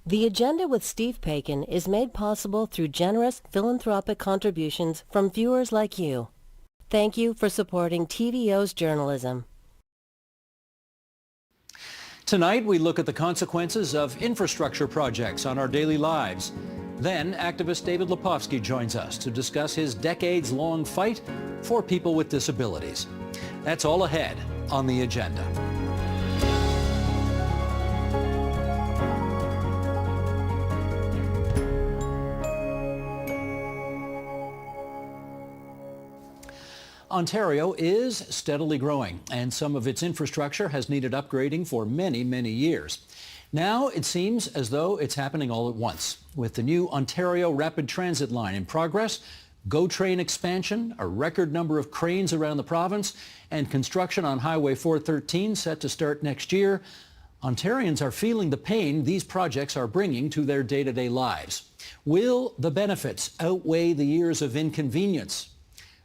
The Agenda with Steve Paikin is made possible through generous philanthropic contributions from viewers like you. Thank you for supporting TVO's journalism. Tonight, we look at the consequences of infrastructure projects on our daily lives. Then, activist David Lepofsky joins us to discuss his decades-long fight for people with disabilities. That's all ahead on The Agenda. Ontario is steadily growing, and some of its infrastructure has needed upgrading for many, many years. Now it seems as though it's happening all at once. With the new Ontario Rapid Transit line in progress, GO train expansion, a record number of cranes around the province, and construction on Highway 413 set to start next year, Ontarians are feeling the pain these projects are bringing to their day-to-day lives. Will the benefits outweigh the years of inconvenience?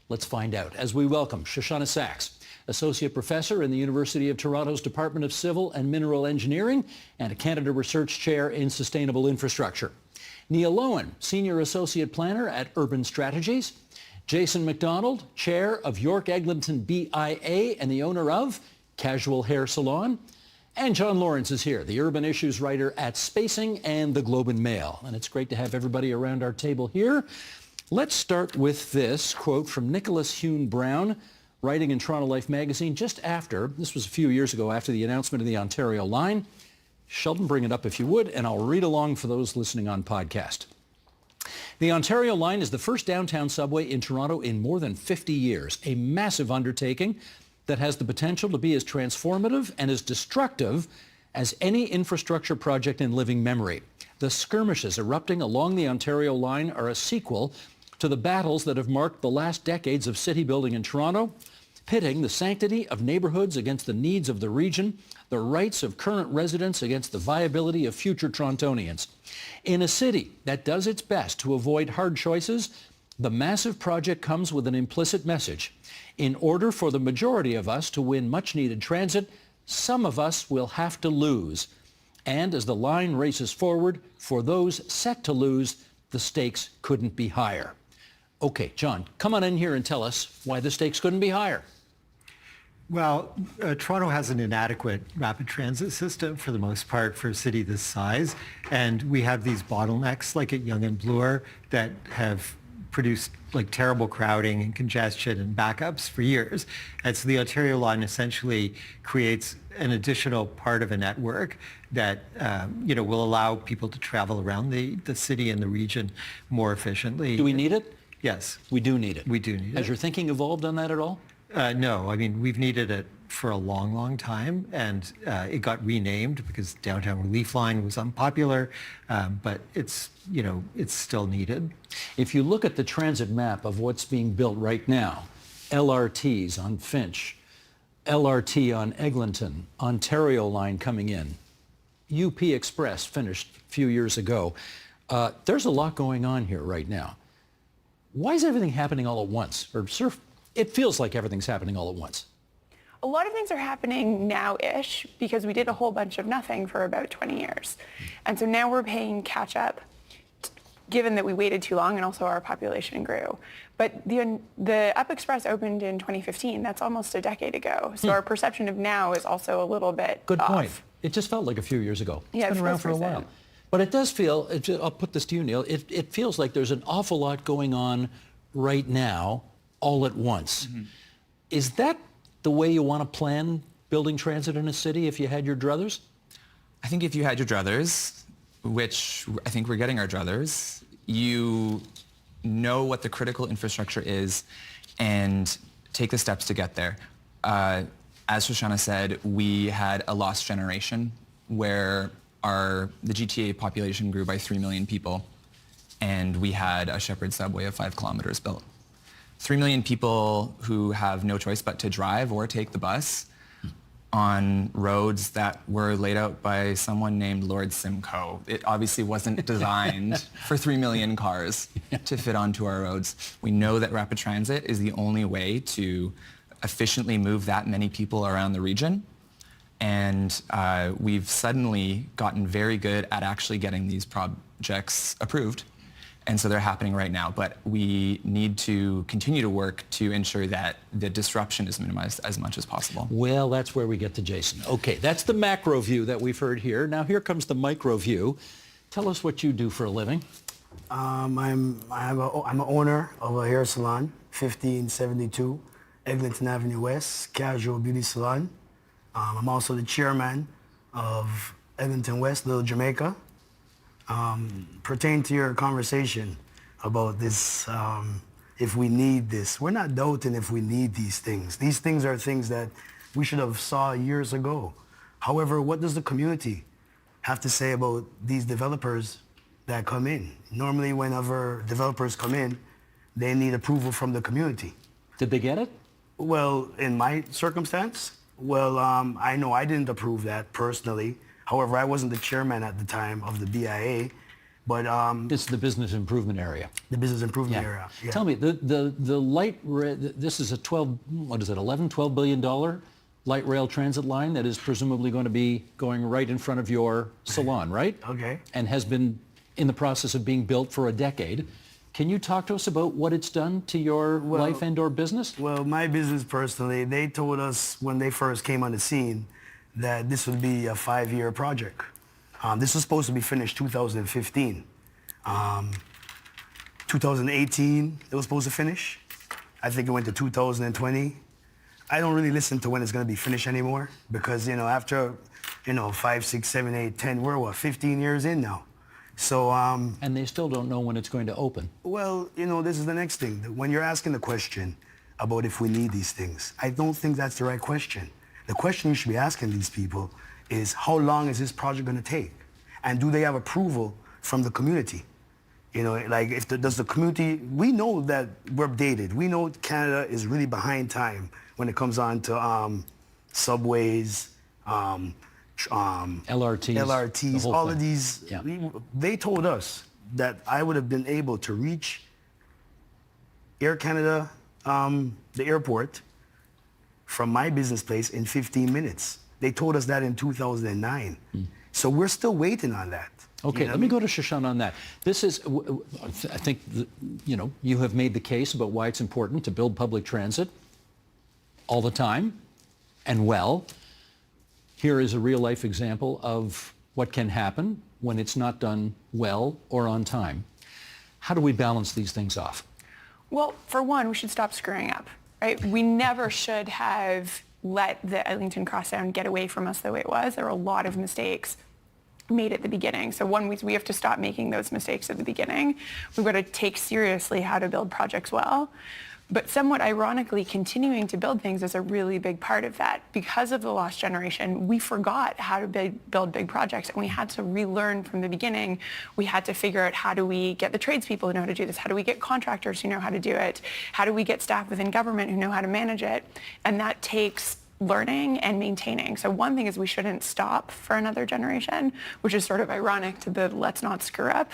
Let's find out as we welcome Shoshana Sachs, Associate Professor in the University of Toronto's Department of Civil and Mineral Engineering and a Canada Research Chair in Sustainable Infrastructure. Neil Lowen, Senior Associate Planner at Urban Strategies. Jason McDonald, Chair of York Eglinton BIA and the owner of Casual Hair Salon. And John Lawrence is here, the urban issues writer at Spacing and the Globe and Mail. And it's great to have everybody around our table here. Let's start with this quote from Nicholas Hune Brown, writing in Toronto Life magazine just after, this was a few years ago, after the announcement of the Ontario line. Sheldon, bring it up if you would, and I'll read along for those listening on podcast. The Ontario line is the first downtown subway in Toronto in more than 50 years, a massive undertaking that has the potential to be as transformative and as destructive as any infrastructure project in living memory. The skirmishes erupting along the Ontario line are a sequel to the battles that have marked the last decades of city building in Toronto, pitting the sanctity of neighborhoods against the needs of the region, the rights of current residents against the viability of future Torontonians. In a city that does its best to avoid hard choices, the massive project comes with an implicit message. In order for the majority of us to win much-needed transit, some of us will have to lose. And as the line races forward, for those set to lose, the stakes couldn't be higher. Okay, John, come on in here and tell us why the stakes couldn't be higher. Well, Toronto has an inadequate rapid transit system for the most part for a city this size. And we have these bottlenecks like at Yonge and Bloor that have produced like terrible crowding and congestion and backups for years. And so the Ontario line essentially creates an additional part of a network that will allow people to travel around the city and the region more efficiently. Do we need it? Yes. We do need it. We do need it. Has your thinking evolved on that at all? No. I mean, we've needed it for a long, long time, and it got renamed because Downtown Relief Line was unpopular, but it's still needed. If you look at the transit map of what's being built right now, LRTs on Finch, LRT on Eglinton, Ontario line coming in, UP Express finished a few years ago. There's a lot going on here right now. Why is everything happening all at once? Or it feels like everything's happening all at once. A lot of things are happening now-ish because we did a whole bunch of nothing for about 20 years. And so now we're paying catch-up, given that we waited too long and also our population grew. But the Up Express opened in 2015. That's almost a decade ago. So our perception of now is also a little bit Good off. point. It just felt like a few years ago. Yeah, it's been around for a while. But it does feel, I'll put this to you, Neil, it feels like there's an awful lot going on right now, all at once. Mm-hmm. Is that the way you want to plan building transit in a city if you had your druthers? I think if you had your druthers, which I think we're getting our druthers, you know what the critical infrastructure is and take the steps to get there. As Shoshana said, we had a lost generation where the GTA population grew by 3 million people, and we had a Shepherd subway of 5 kilometers built. 3 million people who have no choice but to drive or take the bus on roads that were laid out by someone named Lord Simcoe. It obviously wasn't designed for 3 million cars to fit onto our roads. We know that rapid transit is the only way to efficiently move that many people around the region. And we've suddenly gotten very good at actually getting these projects approved. And so they're happening right now. But we need to continue to work to ensure that the disruption is minimized as much as possible. Well, that's where we get to Jason. Okay, that's the macro view that we've heard here. Now here comes the micro view. Tell us what you do for a living. I'm an owner of a hair salon, 1572 Eglinton Avenue West, casual beauty salon. I'm also the chairman of Eglinton West, Little Jamaica. Pertain to your conversation about this, if we need this, we're not doubting if we need these things. These things are things that we should have saw years ago. However, what does the community have to say about these developers that come in? Normally, whenever developers come in, they need approval from the community. Did they get it? Well, in my circumstance, I know I didn't approve that personally. However, I wasn't the chairman at the time of the BIA, but This is the business improvement area. the business improvement area. Yeah. Tell me, the light, this is a $12 billion light rail transit line that is presumably going to be going right in front of your salon, right? Okay. And has been in the process of being built for a decade. Can you talk to us about what it's done to your life and or business? Well, my business personally, they told us when they first came on the scene that this would be a 5-year project. This was supposed to be finished 2015. 2018, it was supposed to finish. I think it went to 2020. I don't really listen to when it's going to be finished anymore because, after, 5, 6, 7, 8, 10, we're 15 years in now. So, And they still don't know when it's going to open. well, this is the next thing. When you're asking the question about if we need these things, I don't think that's the right question. The question you should be asking these people is how long is this project going to take? And do they have approval from the community? Does the community, we know that we're dated. We know Canada is really behind time when it comes on to subways, LRTs, all of these. Yeah. They told us that I would have been able to reach Air Canada, the airport, from my business place in 15 minutes. They told us that in 2009. So we're still waiting on that. Okay, let me go to Shashan on that. This is, I think, you have made the case about why it's important to build public transit all the time and well. Here is a real-life example of what can happen when it's not done well or on time. How do we balance these things off? Well, for one, we should stop screwing up, right? We never should have let the Eglinton Crosstown get away from us the way it was. There were a lot of mistakes made at the beginning. So one, we have to stop making those mistakes at the beginning. We've got to take seriously how to build projects well. But somewhat ironically, continuing to build things is a really big part of that. Because of the lost generation, we forgot how to build big projects, and we had to relearn from the beginning. We had to figure out, how do we get the tradespeople who know how to do this? How do we get contractors who know how to do it? How do we get staff within government who know how to manage it? And that takes learning and maintaining. So one thing is we shouldn't stop for another generation, which is sort of ironic to the let's not screw up.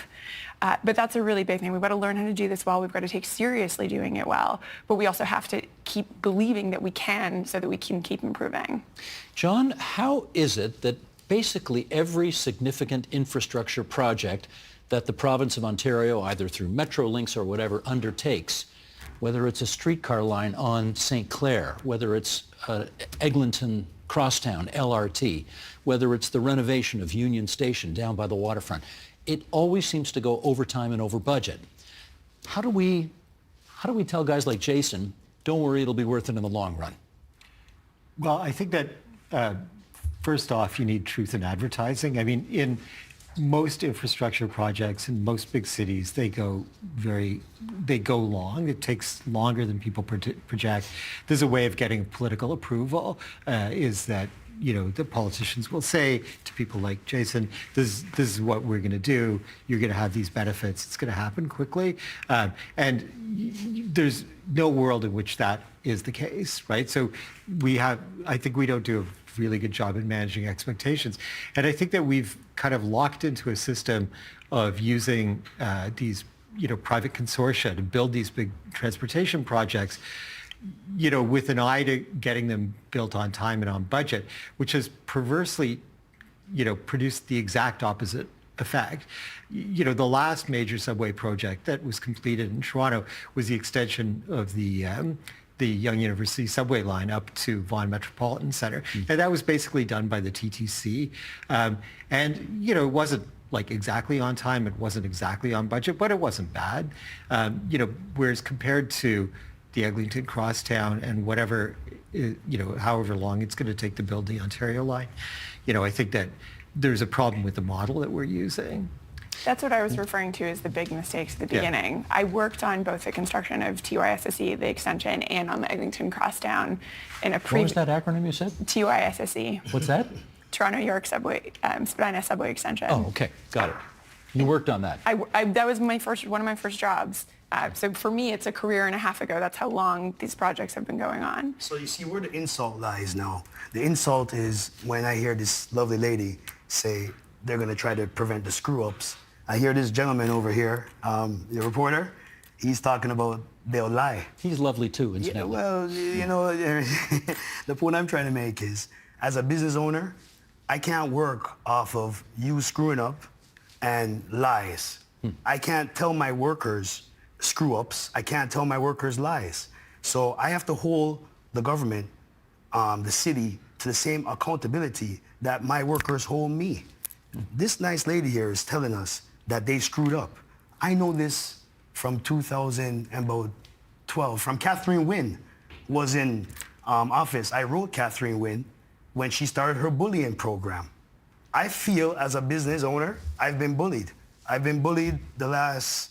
But that's a really big thing. We've got to learn how to do this well. We've got to take seriously doing it well. But we also have to keep believing that we can so that we can keep improving. John, how is it that basically every significant infrastructure project that the province of Ontario, either through Metrolinx or whatever, undertakes, whether it's a streetcar line on St. Clair, whether it's Eglinton Crosstown, LRT, whether it's the renovation of Union Station down by the waterfront, it always seems to go over time and over budget. How do we tell guys like Jason, don't worry, it'll be worth it in the long run? Well, I think that first off, you need truth in advertising. I mean, in most infrastructure projects in most big cities, they go long. It takes longer than people project. There's a way of getting political approval, is that, the politicians will say to people like Jason, this is what we're going to do. You're going to have these benefits. It's going to happen quickly. And there's no world in which that is the case, right? So I think we don't do a really good job in managing expectations. And I think that we've kind of locked into a system of using these, private consortia to build these big transportation projects. with an eye to getting them built on time and on budget, which has perversely, produced the exact opposite effect. The last major subway project that was completed in Toronto was the extension of the Yonge University subway line up to Vaughan Metropolitan Centre. And that was basically done by the TTC. It wasn't like exactly on time, it wasn't exactly on budget, but it wasn't bad. Whereas compared to the Eglinton Crosstown and whatever, however long it's going to take to build the Ontario line, I think that there's a problem with the model that we're using. That's what I was referring to as the big mistakes at the beginning. Yeah. I worked on both the construction of TYSSE, the extension, and on the Eglinton Crosstown in a What was that acronym you said? TYSSE, What's that? Toronto York Subway, Spadina Subway Extension. Oh, okay. Got it. You worked on that. That was one of my first jobs. So for me, it's a career and a half ago. That's how long these projects have been going on. So you see where the insult lies now. The insult is when I hear this lovely lady say they're going to try to prevent the screw-ups. I hear this gentleman over here, the reporter, he's talking about they'll lie. He's lovely too, incidentally. Well, the point I'm trying to make is, as a business owner, I can't work off of you screwing up and lies. I can't tell my workers screw-ups. I can't tell my workers lies. So I have to hold the government, the city, to the same accountability that my workers hold me. This nice lady here is telling us that they screwed up. I know this from 2012, from Catherine Wynne was in office. I wrote Catherine Wynne when she started her bullying program. I feel as a business owner, I've been bullied. I've been bullied the last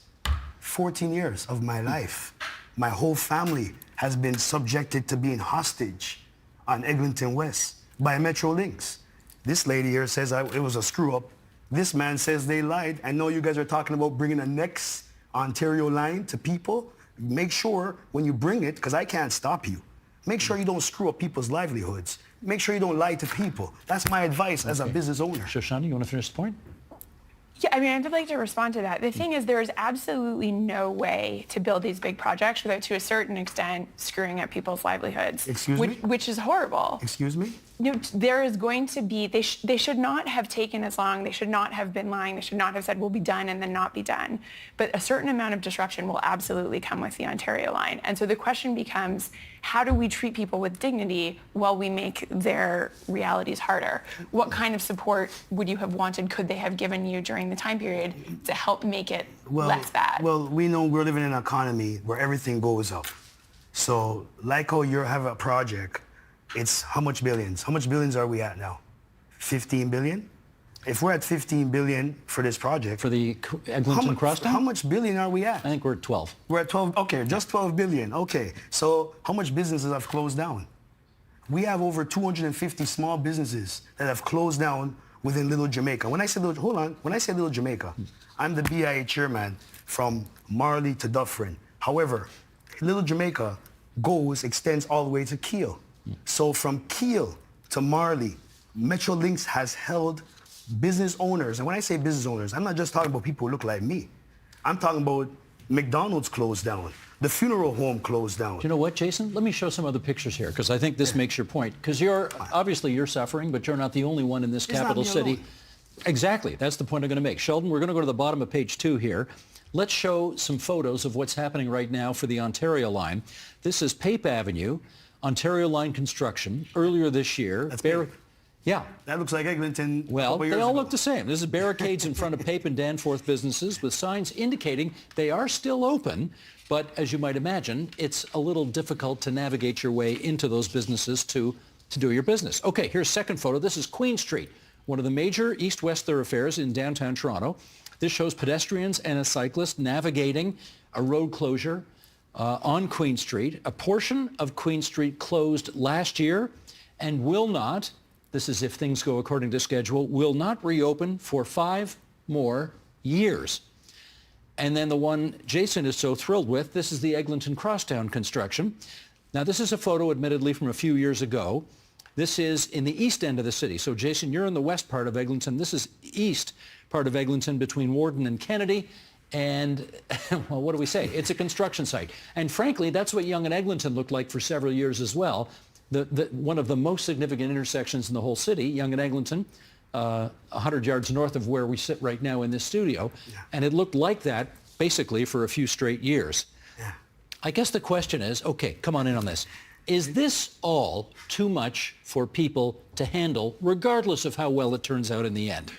14 years of my life. My whole family has been subjected to being hostage on Eglinton West by Metrolinx. This lady here says it was a screw up. This man says they lied. I know you guys are talking about bringing the next Ontario line to people. Make sure when you bring it, because I can't stop you, make sure you don't screw up people's livelihoods. Make sure you don't lie to people. That's my advice as a business owner. Shoshana, you want to finish the point? Yeah, I'd like to respond to that. The thing is, there is absolutely no way to build these big projects without, to a certain extent, screwing up people's livelihoods. Excuse me? Which is horrible. Excuse me? There is going to be, they should not have taken as long. They should not have been lying. They should not have said, we'll be done and then not be done. But a certain amount of disruption will absolutely come with the Ontario line. And so the question becomes, how do we treat people with dignity while we make their realities harder? What kind of support would you have wanted, could they have given you during the time period to help make it less bad? Well, we know we're living in an economy where everything goes up. So like how you have a project, it's how much billions? How much billions are we at now? 15 billion? If we're at 15 billion for this project... For the Eglinton Crosstown? How much billion are we at? I think we're at 12. We're at 12, okay, just 12 billion, okay. So how much businesses have closed down? We have over 250 small businesses that have closed down within Little Jamaica. When I say Little, hold on, when I say Little Jamaica, I'm the BIA chairman from Marley to Dufferin. However, Little Jamaica extends all the way to Kiel. So from Kiel to Marley, Metrolinx has held business owners, and when I say business owners, I'm not just talking about people who look like me. I'm talking about McDonald's closed down. The funeral home closed down. Do you know what, Jason? Let me show some other pictures here, because I think this makes your point. Because obviously you're suffering, but you're not the only one in this capital city. Alone. Exactly. That's the point I'm going to make. Sheldon, we're going to go to the bottom of page 2 here. Let's show some photos of what's happening right now for the Ontario line. This is Pape Avenue, Ontario line construction, earlier this year. That's big. Yeah. That looks like Eglinton. Well, they all ago. look the same. This is barricades in front of Pape and Danforth businesses with signs indicating they are still open, but as you might imagine, it's a little difficult to navigate your way into those businesses to do your business. Okay, here's a second photo. This is Queen Street, one of the major east-west thoroughfares in downtown Toronto. This shows pedestrians and a cyclist navigating a road closure on Queen Street. A portion of Queen Street closed last year and will not, this is if things go according to schedule, will not reopen for 5 more years. And then the one Jason is so thrilled with, this is the Eglinton Crosstown construction. Now this is a photo admittedly from a few years ago. This is in the east end of the city. So Jason, you're in the west part of Eglinton. This is east part of Eglinton between Warden and Kennedy. And, well, what do we say? It's a construction site. And frankly, that's what Yonge and Eglinton looked like for several years as well. One of the most significant intersections in the whole city, Yonge and Eglinton, 100 yards north of where we sit right now in this studio. Yeah. And it looked like that basically for a few straight years. Yeah. I guess the question is, okay, come on in on this. Is this all too much for people to handle, regardless of how well it turns out in the end?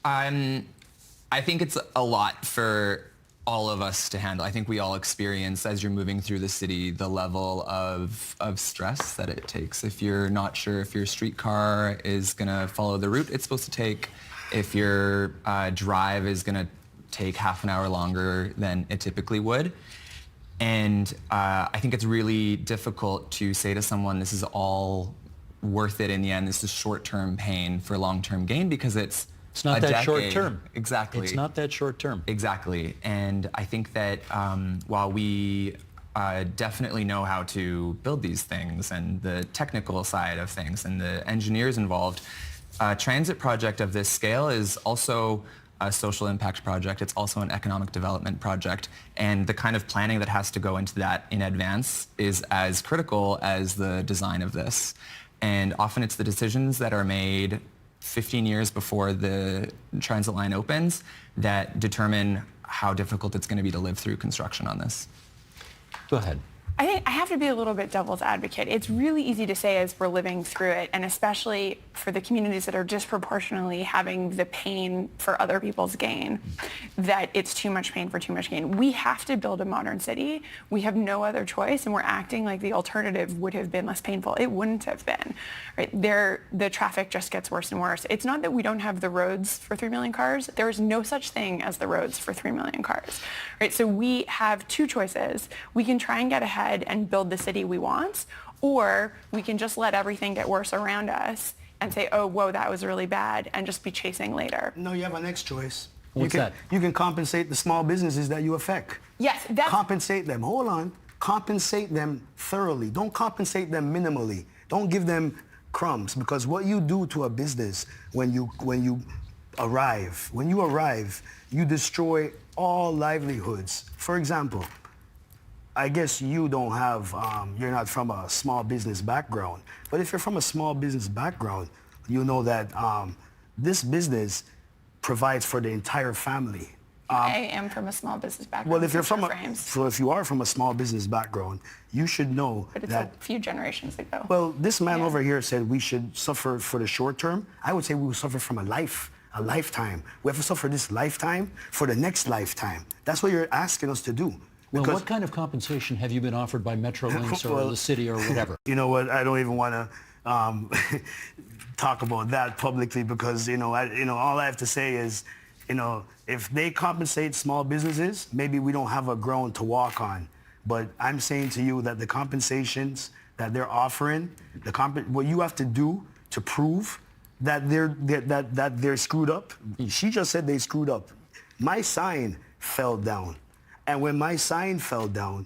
I think it's a lot for all of us to handle. I think we all experience, as you're moving through the city, the level of stress that it takes. If you're not sure if your streetcar is going to follow the route it's supposed to take, if your drive is going to take half an hour longer than it typically would. And I think it's really difficult to say to someone, this is all worth it in the end. This is short-term pain for long-term gain, because it's not that decade. short term. Exactly. It's not that short term. Exactly. And I think that while we definitely know how to build these things and the technical side of things and the engineers involved, a transit project of this scale is also a social impact project. It's also an economic development project. And the kind of planning that has to go into that in advance is as critical as the design of this. And often it's the decisions that are made 15 years before the transit line opens that determine how difficult it's going to be to live through construction on this. Go ahead. I think I have to be a little bit devil's advocate. It's really easy to say as we're living through it, and especially for the communities that are disproportionately having the pain for other people's gain, that it's too much pain for too much gain. We have to build a modern city. We have no other choice, and we're acting like the alternative would have been less painful. It wouldn't have been. Right? The traffic just gets worse and worse. It's not that we don't have the roads for 3 million cars. There is no such thing as the roads for 3 million cars. Right? So we have two choices. We can try and get ahead and build the city we want, or we can just let everything get worse around us and say, oh, whoa, that was really bad, and just be chasing later. No, you have a next choice. What's that? You can compensate the small businesses that you affect. Yes, that's... Compensate them. Hold on. Compensate them thoroughly. Don't compensate them minimally. Don't give them crumbs, because what you do to a business when you arrive, you destroy all livelihoods. For example, I guess you don't have, you're not from a small business background. But if you're from a small business background, you know that this business provides for the entire family. I am from a small business background. Well, if you are from a small business background, you should know but it's that a few generations ago. Well, this man over here said we should suffer for the short term. I would say we will suffer from a lifetime. We have to suffer this lifetime for the next lifetime. That's what you're asking us to do. Well, what kind of compensation have you been offered by Metrolinx or the city or whatever? You know what? I don't even want to talk about that publicly, because all I have to say is, if they compensate small businesses, maybe we don't have a ground to walk on. But I'm saying to you that the compensations that they're offering, what you have to do to prove that they're screwed up. She just said they screwed up. My sign fell down. And when my sign fell down,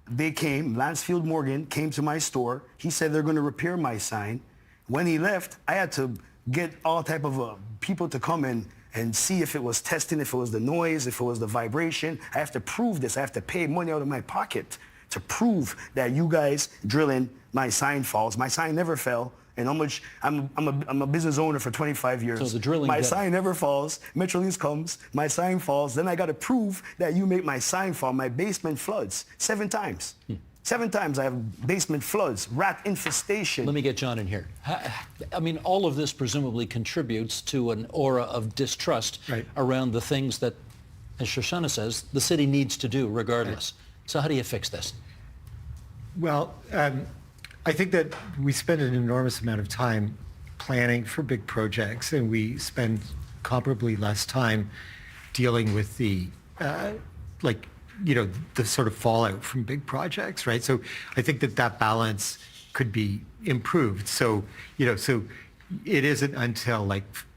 Lansfield Morgan came to my store. He said they're going to repair my sign. When he left, I had to get all type of people to come in and see if it was testing, if it was the noise, if it was the vibration. I have to prove this. I have to pay money out of my pocket to prove that you guys drilling my sign falls. My sign never fell. And how much I'm a business owner for 25 years. So the drilling. My sign never falls. Metrolinx comes, my sign falls. Then I got to prove that you make my sign fall. My basement floods 7 times. 7 times I have basement floods, rat infestation. Let me get John in here. I mean, all of this presumably contributes to an aura of distrust around the things that, as Shoshana says, the city needs to do regardless. Right. So how do you fix this? Well, I think that we spend an enormous amount of time planning for big projects, and we spend comparably less time dealing with the sort of fallout from big projects, right? So I think that balance could be improved. So it isn't until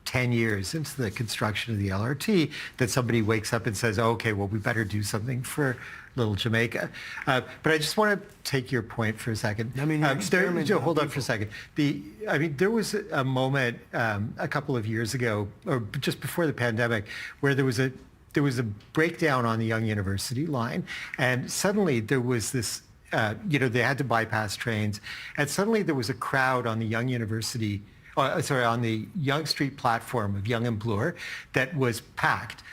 10 years into the construction of the LRT that somebody wakes up and says, oh, okay, well, we better do something for little Jamaica. But I just want to take your point for a second. I mean, hold on for a second. There was a moment a couple of years ago, or just before the pandemic, where there was a breakdown on the Yonge University line, and suddenly there was this, they had to bypass trains, and suddenly there was a crowd on the Yonge University, on the Yonge Street platform of Yonge and Bloor that was packed,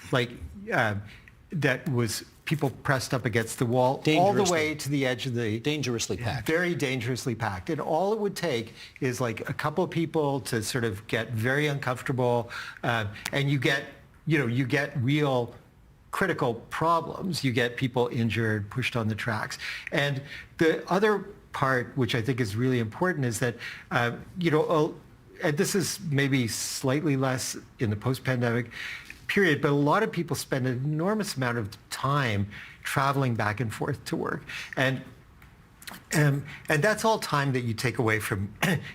that was people pressed up against the wall all the way to the edge of the... Dangerously packed. Very dangerously packed. And all it would take is like a couple of people to sort of get very uncomfortable, and you get real critical problems. You get people injured, pushed on the tracks. And the other part, which I think is really important, is that, and this is maybe slightly less in the post-pandemic period, but a lot of people spend an enormous amount of time traveling back and forth to work. And that's all time that you take away from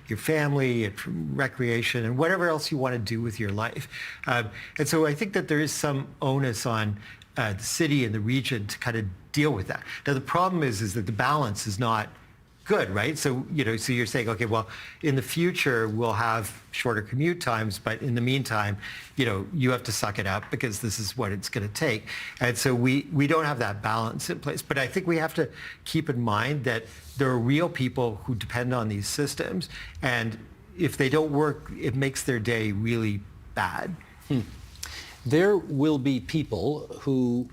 your family and from recreation and whatever else you want to do with your life. And so I think that there is some onus on the city and the region to kind of deal with that. Now, the problem is that the balance is not good, right? So, so you're saying, okay, well, in the future, we'll have shorter commute times, but in the meantime, you have to suck it up because this is what it's going to take. And so we don't have that balance in place. But I think we have to keep in mind that there are real people who depend on these systems. And if they don't work, it makes their day really bad. There will be people who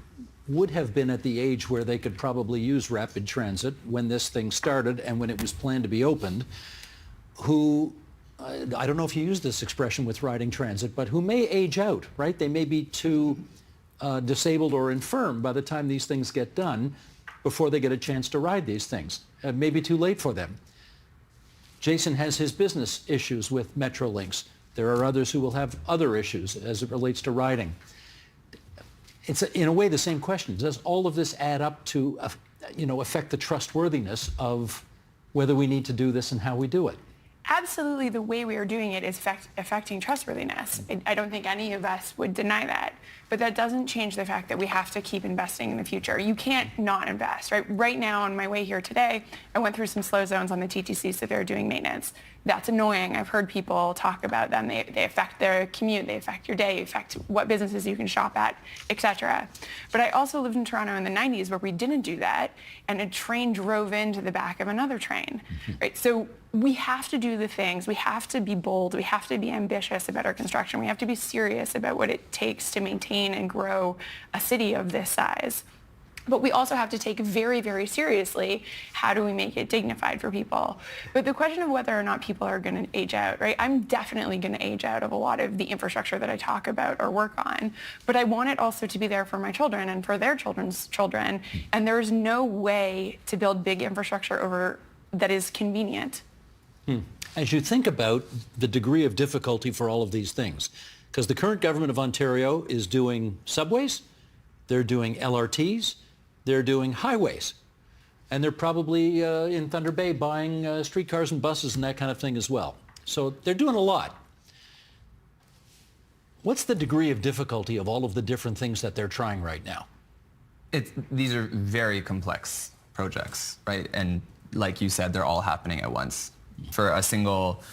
would have been at the age where they could probably use rapid transit when this thing started and when it was planned to be opened, who, I don't know if you use this expression with riding transit, but who may age out, right? They may be too disabled or infirm by the time these things get done before they get a chance to ride these things. It may be too late for them. Jason has his business issues with Metrolinx. There are others who will have other issues as it relates to riding. It's, in a way, the same question. Does all of this add up to, affect the trustworthiness of whether we need to do this and how we do it? Absolutely, the way we are doing it is affecting trustworthiness. I don't think any of us would deny that. But that doesn't change the fact that we have to keep investing in the future. You can't not invest, right? Right now, on my way here today, I went through some slow zones on the TTC, so they're doing maintenance. That's annoying. I've heard people talk about them. They affect their commute, they affect your day, affect what businesses you can shop at, etc. But I also lived in Toronto in the 90s where we didn't do that, and a train drove into the back of another train, right? So we have to do the things. We have to be bold. We have to be ambitious about our construction. We have to be serious about what it takes to maintain and grow a city of this size. But we also have to take very, very seriously, how do we make it dignified for people? But the question of whether or not people are going to age out, right? I'm definitely going to age out of a lot of the infrastructure that I talk about or work on. But I want it also to be there for my children and for their children's children. And there's no way to build big infrastructure over that is convenient. As you think about the degree of difficulty for all of these things, because the current government of Ontario is doing subways, they're doing LRTs, they're doing highways, and they're probably in Thunder Bay buying streetcars and buses and that kind of thing as well. So they're doing a lot. What's the degree of difficulty of all of the different things that they're trying right now? These are very complex projects, right? And like you said, they're all happening at once. For a single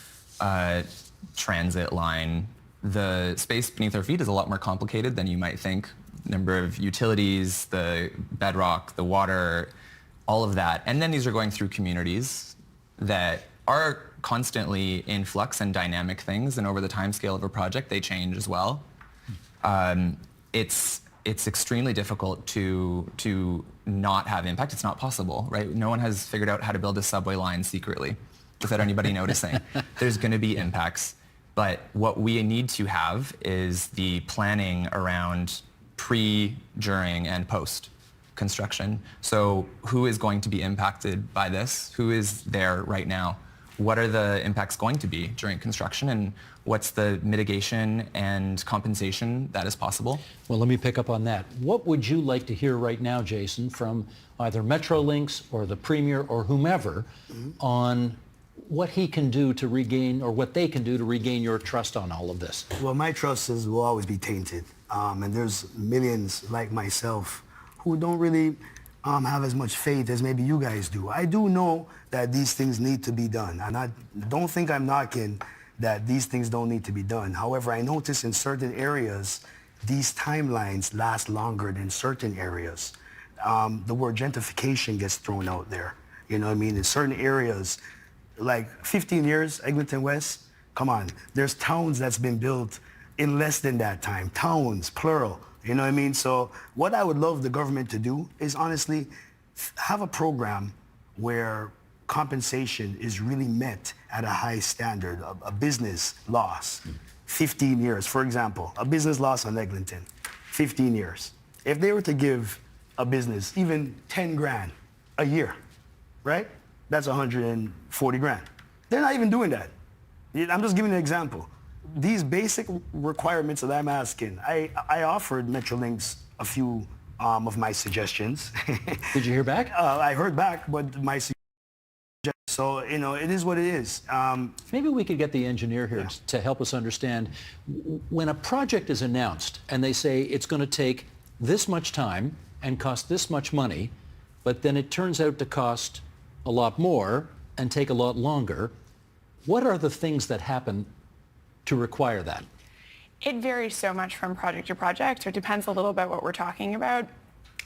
transit line, the space beneath our feet is a lot more complicated than you might think. Number of utilities, the bedrock, the water, all of that. And then these are going through communities that are constantly in flux and dynamic things, and over the time scale of a project, they change as well. It's extremely difficult to not have impact. It's not possible, right? No one has figured out how to build a subway line secretly without anybody noticing. There's going to be impacts. But what we need to have is the planning around pre, during, and post construction. So who is going to be impacted by this? Who is there right now? What are the impacts going to be during construction, and what's the mitigation and compensation that is possible? Well, let me pick up on that. What would you like to hear right now, Jason, from either Metrolinx or the Premier or whomever on what he can do to regain, or what they can do to regain your trust on all of this? Well, my trust will always be tainted. And there's millions like myself who don't really have as much faith as maybe you guys do. I do know that these things need to be done. And I don't think I'm knocking that these things don't need to be done. However, I notice in certain areas, these timelines last longer than certain areas. The word gentrification gets thrown out there. You know what I mean? In certain areas, like 15 years, Eglinton West, come on. There's towns that's been built in less than that time. Towns, plural. You know what I mean? So what I would love the government to do is honestly have a program where compensation is really met at a high standard. A business loss, 15 years. For example, a business loss on Eglinton, 15 years. If they were to give a business even 10 grand a year, right? That's 140 grand. They're not even doing that. I'm just giving an example. These basic requirements that I'm asking, I offered Metrolinx a few of my suggestions. Did you hear back? I heard back, but my suggestions, so, you know, it is what it is. Maybe we could get the engineer here to help us understand. When a project is announced and they say it's going to take this much time and cost this much money, but then it turns out to cost a lot more and take a lot longer, what are the things that happen to require that? It varies so much from project to project, so it depends a little bit what we're talking about.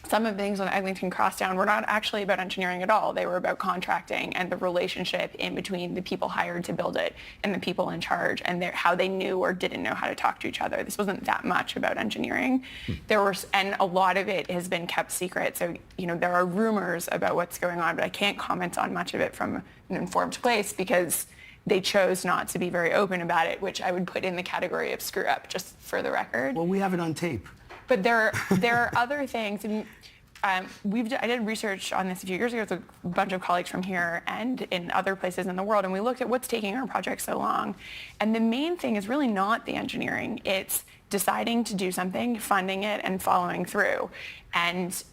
Some of the things on Eglinton Crosstown were not actually about engineering at all. They were about contracting and the relationship in between the people hired to build it and the people in charge, and how they knew or didn't know how to talk to each other. This wasn't that much about engineering. And a lot of it has been kept secret. So, you know, there are rumors about what's going on, but I can't comment on much of it from an informed place because they chose not to be very open about it, which I would put in the category of screw up, just for the record. Well, we have it on tape. But there are other things. And, I did research on this a few years ago with a bunch of colleagues from here and in other places in the world, and we looked at what's taking our project so long. And the main thing is really not the engineering. It's deciding to do something, funding it, and following through. And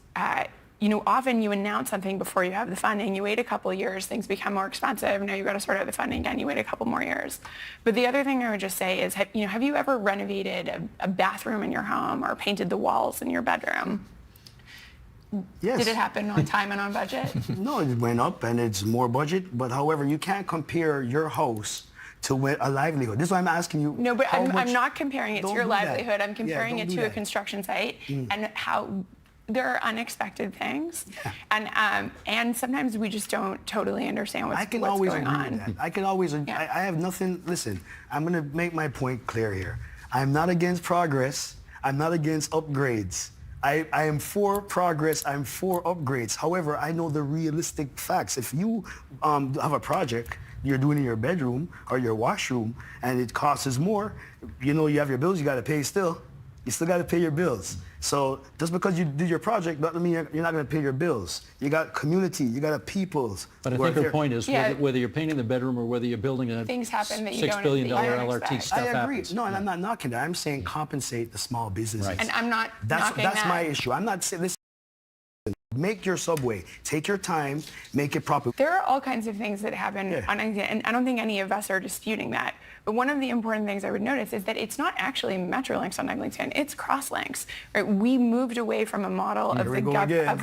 you know, often you announce something before you have the funding. You wait a couple of years, things become more expensive. Now you've got to sort out the funding again. You wait a couple more years. But the other thing I would just say is, have you ever renovated a bathroom in your home or painted the walls in your bedroom? Yes. Did it happen on time and on budget? No, it went up and it's more budget. But however, you can't compare your house to a livelihood. This is why I'm asking you. No, but I'm not comparing it to your livelihood. I'm comparing it to a that. Construction site and how there are unexpected things, and sometimes we just don't totally understand what's going on. I can always agree with that. I can always. I have nothing. Listen, I'm going to make my point clear here. I'm not against progress. I'm not against upgrades. I am for progress. I'm for upgrades. However, I know the realistic facts. If you have a project you're doing in your bedroom or your washroom and it costs more, you know, you have your bills you got to pay still. You still got to pay your bills. So just because you did your project doesn't mean you're not going to pay your bills. You got community, you got a peoples. But I think her point is whether you're painting the bedroom or whether you're building a things happen that you $6 billion LRT, stuff I agree. happens. No, and I'm not knocking that. I'm saying compensate the small businesses. Right. And I'm not knocking that's that. my issue. I'm not saying this. Make your subway. Take your time. Make it proper. There are all kinds of things that happen on Eglinton, and I don't think any of us are disputing that. But one of the important things I would notice is that it's not actually Metrolinx on Eglinton, it's Crosslinx. Right? We moved away from a model of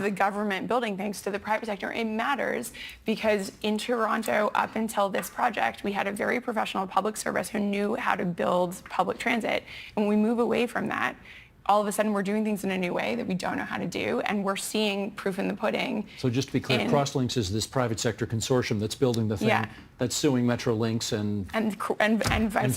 the government building things to the private sector. It matters because in Toronto, up until this project, we had a very professional public service who knew how to build public transit. And when we move away from that, all of a sudden we're doing things in a new way that we don't know how to do, and we're seeing proof in the pudding. So just to be clear, Crosslinx is this private sector consortium that's building the thing that's suing Metrolinx and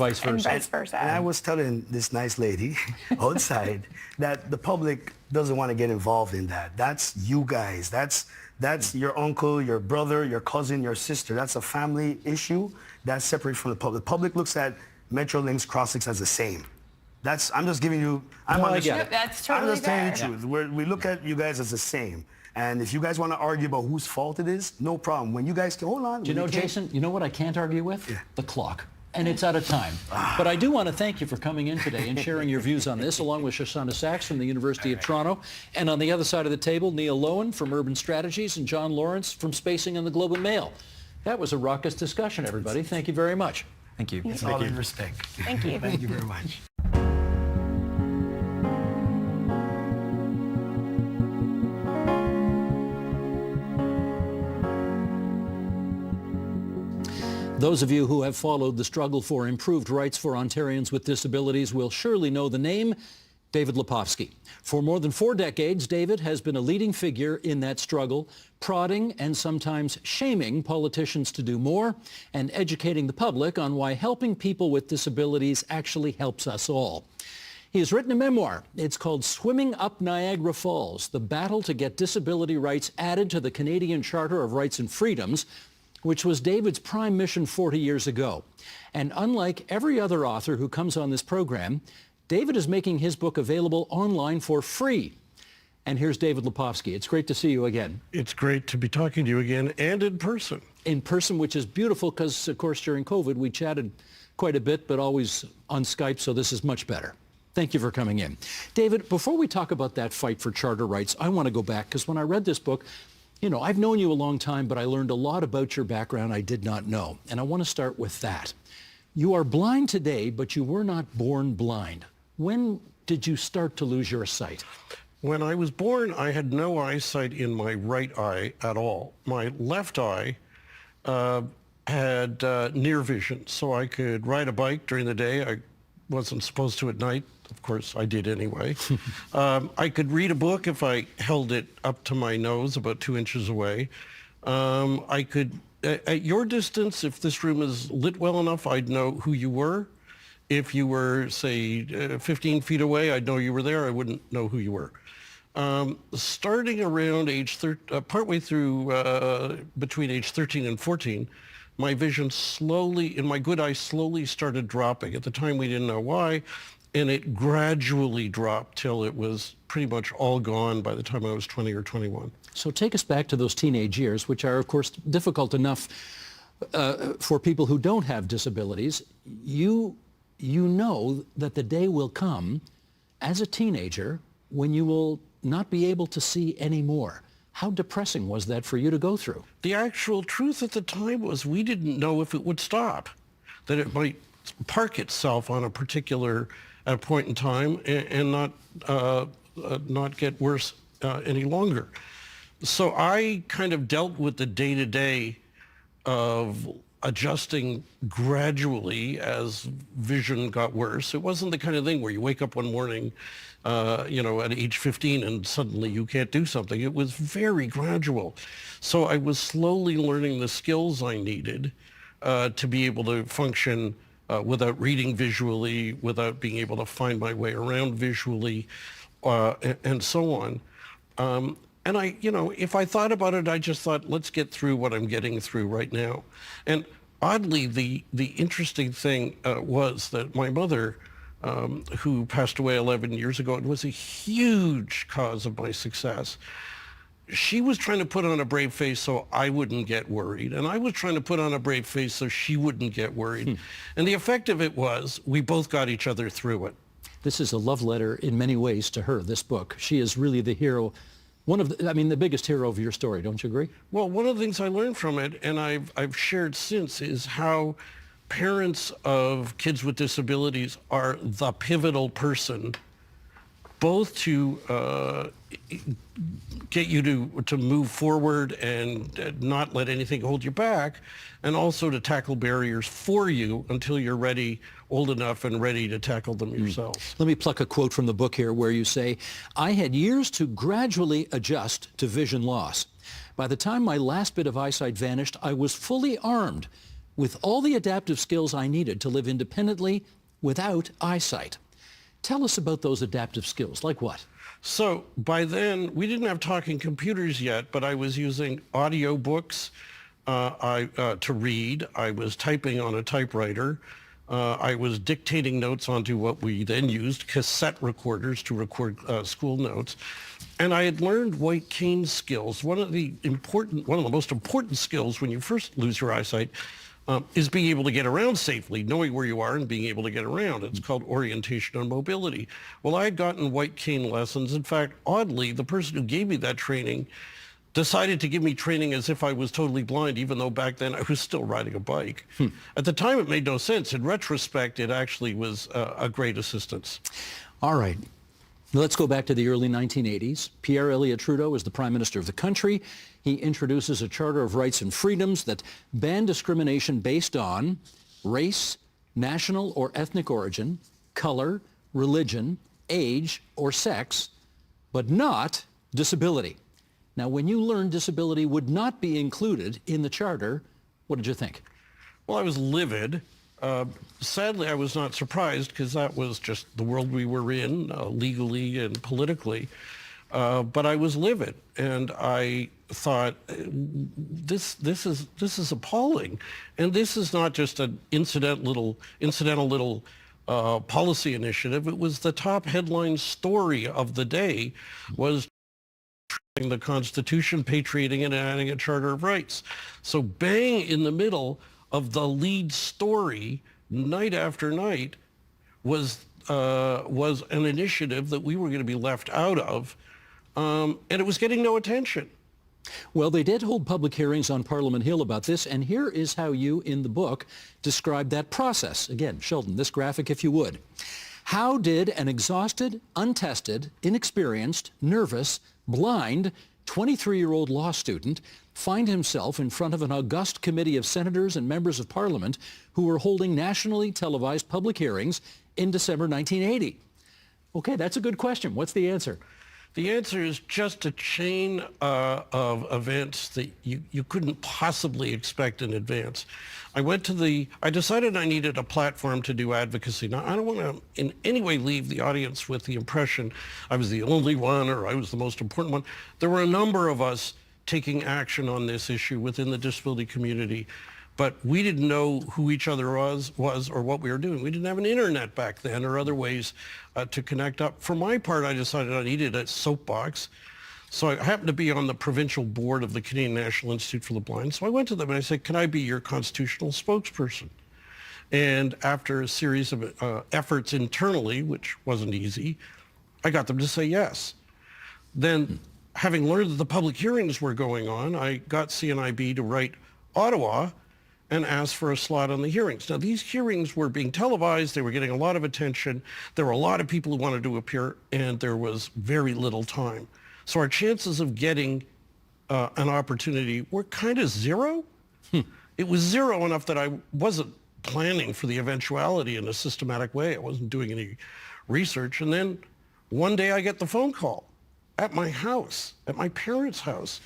vice versa. And I was telling this nice lady outside that the public doesn't want to get involved in that. That's you guys. That's your uncle, your brother, your cousin, your sister. That's a family issue. That's separate from the public. The public looks at Metrolinx, Crosslinx as the same. I'm just giving you. That's totally I'm just telling you the truth. We look at you guys as the same. And if you guys want to argue about whose fault it is, no problem. When you guys can hold on. Do you know, Jason? You know what I can't argue with? Yeah. The clock. And it's out of time. But I do want to thank you for coming in today and sharing your views on this, along with Shoshana Sachs from the University of Toronto. And on the other side of the table, Neil Lowen from Urban Strategies and John Lawrence from Spacing and the Globe and Mail. That was a raucous discussion, everybody. Thank you very much. Thank you. It's all in respect. Thank you. Thank you very much. Those of you who have followed the struggle for improved rights for Ontarians with disabilities will surely know the name David Lepofsky. For more than 4 decades, David has been a leading figure in that struggle, prodding and sometimes shaming politicians to do more and educating the public on why helping people with disabilities actually helps us all. He has written a memoir. It's called Swimming Up Niagara Falls, the battle to get disability rights added to the Canadian Charter of Rights and Freedoms, which was David's prime mission 40 years ago. And unlike every other author who comes on this program, David is making his book available online for free. And here's David Lepofsky. It's great to see you again. It's great to be talking to you again, and in person. In person, which is beautiful because, of course, during COVID, we chatted quite a bit, but always on Skype, so this is much better. Thank you for coming in. David, before we talk about that fight for charter rights, I want to go back, because when I read this book, you know, I've known you a long time, but I learned a lot about your background I did not know. And I want to start with that. You are blind today, but you were not born blind. When did you start to lose your sight? When I was born, I had no eyesight in my right eye at all. My left eye had near vision, so I could ride a bike during the day. I wasn't supposed to at night. Of course, I did anyway. I could read a book if I held it up to my nose about 2 inches away. I could, at your distance, if this room is lit well enough, I'd know who you were. If you were, say, 15 feet away, I'd know you were there. I wouldn't know who you were. Starting around partway through, between age 13 and 14, my vision slowly, in my good eye, slowly started dropping. At the time, we didn't know why, and it gradually dropped till it was pretty much all gone by the time I was 20 or 21. So take us back to those teenage years, which are, of course, difficult enough for people who don't have disabilities. You know that the day will come as a teenager when you will not be able to see anymore. How depressing was that for you to go through? The actual truth at the time was we didn't know if it would stop, that it might park itself on a particular point in time and not get worse any longer. So I kind of dealt with the day-to-day of adjusting gradually as vision got worse. It wasn't the kind of thing where you wake up one morning, at age 15 and suddenly you can't do something. It was very gradual. So I was slowly learning the skills I needed to be able to function without reading visually, without being able to find my way around visually, and so on. And I, if I thought about it, I just thought, let's get through what I'm getting through right now. And oddly, the interesting thing was that my mother, who passed away 11 years ago, and was a huge cause of my success, she was trying to put on a brave face so I wouldn't get worried. And I was trying to put on a brave face so she wouldn't get worried. And the effect of it was we both got each other through it. This is a love letter in many ways to her, this book. She is really the hero. The biggest hero of your story, don't you agree? Well, one of the things I learned from it, and I've shared since, is how parents of kids with disabilities are the pivotal person, both to get you to move forward and not let anything hold you back, and also to tackle barriers for you until you're ready, old enough and ready to tackle them yourselves. Let me pluck a quote from the book here where you say, "I had years to gradually adjust to vision loss. By the time my last bit of eyesight vanished, I was fully armed with all the adaptive skills I needed to live independently without eyesight." Tell us about those adaptive skills. Like what? So by then, we didn't have talking computers yet, but I was using audio books to read. I was typing on a typewriter. I was dictating notes onto what we then used, cassette recorders, to record school notes. And I had learned white cane skills. One of the most important skills when you first lose your eyesight is being able to get around safely, knowing where you are and being able to get around. It's called orientation and mobility. Well, I had gotten white cane lessons. In fact, oddly, the person who gave me that training decided to give me training as if I was totally blind, even though back then I was still riding a bike. At the time, it made no sense. In retrospect, it actually was a great assistance. All right. Let's go back to the early 1980s. Pierre Elliott Trudeau is the Prime Minister of the country. He introduces a Charter of Rights and Freedoms that ban discrimination based on race, national or ethnic origin, color, religion, age, or sex, but not disability. Now, when you learned disability would not be included in the Charter, what did you think? Well, I was livid. Sadly, I was not surprised because that was just the world we were in, legally and politically. But I was livid, and I thought, this is appalling, and this is not just an incidental little policy initiative. It was the top headline story of the day was the Constitution, patriating and adding a Charter of Rights. So bang in the middle of the lead story, night after night, was an initiative that we were going to be left out of, and it was getting no attention. Well, they did hold public hearings on Parliament Hill about this, and here is how you, in the book, describe that process. Again, Sheldon, this graphic, if you would. How did an exhausted, untested, inexperienced, nervous, blind, 23-year-old law student find himself in front of an august committee of senators and members of Parliament who were holding nationally televised public hearings in December 1980? Okay, that's a good question. What's the answer? The answer is just a chain of events that you couldn't possibly expect in advance. I decided I needed a platform to do advocacy. Now, I don't want to in any way leave the audience with the impression I was the only one or I was the most important one. There were a number of us taking action on this issue within the disability community, but we didn't know who each other was or what we were doing. We didn't have an internet back then or other ways to connect up. For my part, I decided I needed a soapbox. So I happened to be on the provincial board of the Canadian National Institute for the Blind. So I went to them and I said, can I be your constitutional spokesperson? And after a series of efforts internally, which wasn't easy, I got them to say yes. Then, having learned that the public hearings were going on, I got CNIB to write Ottawa and asked for a slot on the hearings. Now, these hearings were being televised. They were getting a lot of attention. There were a lot of people who wanted to appear, and there was very little time. So our chances of getting an opportunity were kind of zero. It was zero enough that I wasn't planning for the eventuality in a systematic way. I wasn't doing any research. And then one day I get the phone call at my house, at my parents' house,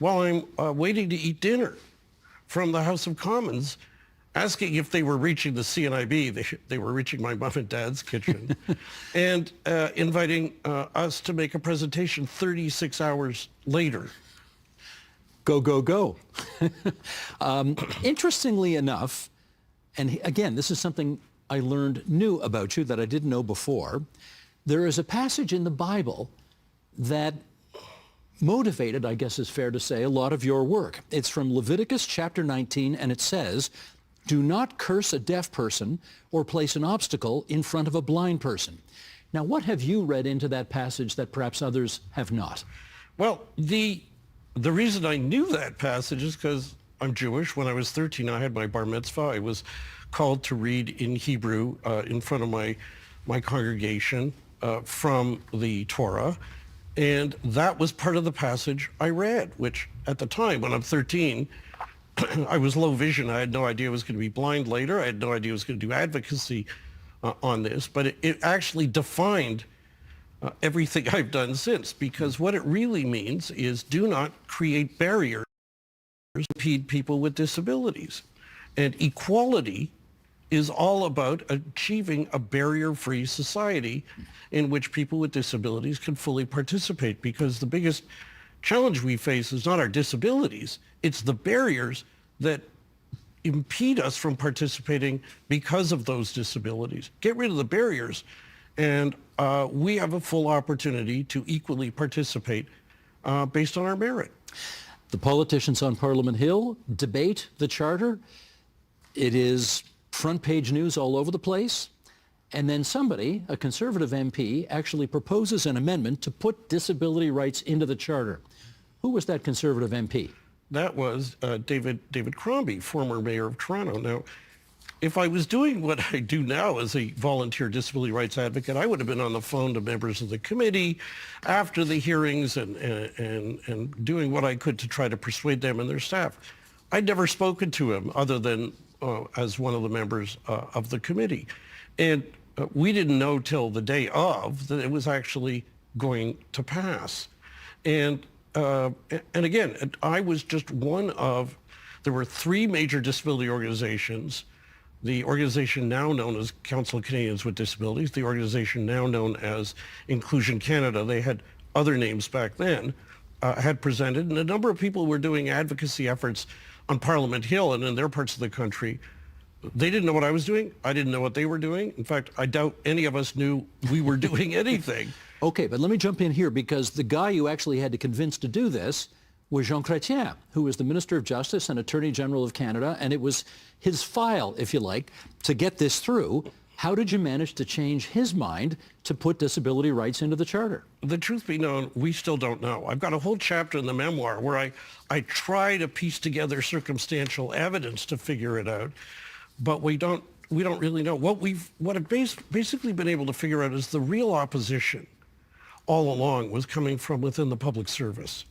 while I'm waiting to eat dinner from the House of Commons, asking if they were reaching the CNIB. They were reaching my mom and dad's kitchen, and inviting us to make a presentation 36 hours later. Go, go, go. Interestingly enough, and again, this is something I learned new about you that I didn't know before, there is a passage in the Bible that motivated, I guess is fair to say, a lot of your work. It's from Leviticus chapter 19, and it says, do not curse a deaf person or place an obstacle in front of a blind person. Now, what have you read into that passage that perhaps others have not? Well, the reason I knew that passage is because I'm Jewish. When I was 13, I had my bar mitzvah. I was called to read in Hebrew in front of my congregation from the Torah. And that was part of the passage I read, which at the time, when I'm 13, I was low vision. I had no idea I was going to be blind later. I had no idea I was going to do advocacy on this. But it actually defined everything I've done since, because what it really means is do not create barriers to impede people with disabilities. And equality is all about achieving a barrier-free society in which people with disabilities can fully participate, because the biggest challenge we face is not our disabilities, it's the barriers that impede us from participating because of those disabilities. Get rid of the barriers, and we have a full opportunity to equally participate based on our merit. The politicians on Parliament Hill debate the Charter. It is front page news all over the place. And then somebody, a Conservative MP, actually proposes an amendment to put disability rights into the Charter. Who was that Conservative MP? That was David Crombie, former mayor of Toronto. Now, if I was doing what I do now as a volunteer disability rights advocate, I would have been on the phone to members of the committee after the hearings and doing what I could to try to persuade them and their staff. I'd never spoken to him other than as one of the members of the committee. And we didn't know till the day of that it was actually going to pass. And again, I was just one of, there were 3 major disability organizations. The organization now known as Council of Canadians with Disabilities, the organization now known as Inclusion Canada, they had other names back then, had presented, and a number of people were doing advocacy efforts on Parliament Hill and in their parts of the country. They didn't know what I was doing. I didn't know what they were doing. In fact, I doubt any of us knew we were doing anything. Okay, but let me jump in here, because the guy you actually had to convince to do this was Jean Chrétien, who was the Minister of Justice and Attorney General of Canada, and it was his file, if you like, to get this through. How did you manage to change his mind to put disability rights into the Charter? The truth be known, we still don't know. I've got a whole chapter in the memoir where I try to piece together circumstantial evidence to figure it out, but we don't really know. What I've basically been able to figure out is the real opposition all along was coming from within the public service.